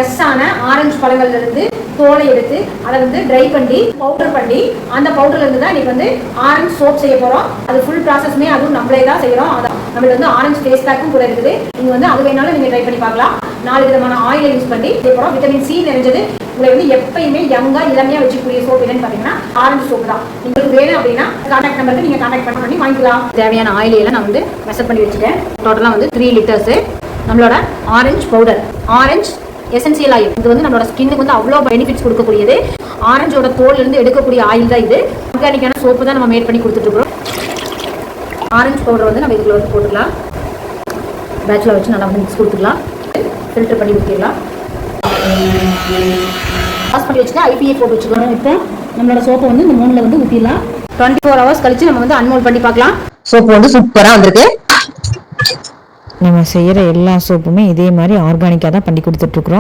ஃப்ரெஷ்ஷான ஆரஞ்சு பழங்கள்ல இருந்து தோலை எடுத்து அதை வந்து ட்ரை பண்ணி பவுடர் பண்ணி அந்த பவுடர்ல இருந்து தான் இன்னைக்கு வந்து ஆரஞ்சு சோப் செய்ய போறோம். அது ஃபுல் ப்ராசஸ்மே அதுவும் நம்மளே தான் செய்யறோம். நம்மளுக்கு வந்து ஆரஞ்சு ஃபேஸ் பேக்கும் கூட இருக்குது. நீங்க வந்து அது வேணாலும் நீங்க ட்ரை பண்ணி பார்க்கலாம். 4 விதமான ஆயிலை யூஸ் பண்ணி செய்ய போறோம். விட்டமின் சி நிறைஞ்சது. உங்களை வந்து எப்பயுமே யங்கா இளமையா வச்சுக்கூடிய சோப் என்னன்னு பாத்தீங்கன்னா ஆரஞ்சு சோப் தான். உங்களுக்கு வேணும் அப்படின்னா கான்டாக்ட் நம்பருக்கு நீங்க கான்டாக்ட் பண்ணி வாங்கிக்கலாம். தேவையான ஆயில் எல்லாம் நான் வந்து மெஷர் பண்ணி வச்சுட்டேன். டோட்டலா வந்து 3 லிட்டர்ஸ் நம்மளோட orange powder, orange essential oil. இது வந்து நம்மளோட ஸ்கின்னுக்கு வந்து அவ்வளோ பெனிஃபிட்ஸ் கொடுக்கக்கூடியது. ஆரஞ்சோட தோல்ல இருந்து எடுக்கக்கூடிய ஆயில் தான் இது. ஆர்கானிக்கான சோப்பு தான் நம்ம மேட் பண்ணி கொடுத்துட்டு இருக்கிறோம். ஆரஞ்சு பவுடர் வந்து நம்ம இதுக்குள்ள வந்து போட்டுக்கலாம். பேட்ச்ல வச்சு நல்லா வந்து மிக்ஸ் கொடுத்துக்கலாம். ஃபில்டர் பண்ணி ஊற்றிடலாம். வாஷ் பண்ணி வச்சுட்டு ஐபிஏ போட்டு வச்சுக்கணும். இப்போ நம்மளோட சோப்பை வந்து இந்த மூணில் வந்து ஊற்றிடலாம். 24 ஹவர்ஸ் கழிச்சு நம்ம வந்து அன்மோல் பண்ணி பார்க்கலாம். சோப்பு வந்து சூப்பராக வந்திருக்கு. நம்ம செய்கிற எல்லா சோப்புமே இதே மாதிரி ஆர்கானிக்காக தான் பண்ணி கொடுத்துட்ருக்குறோம்.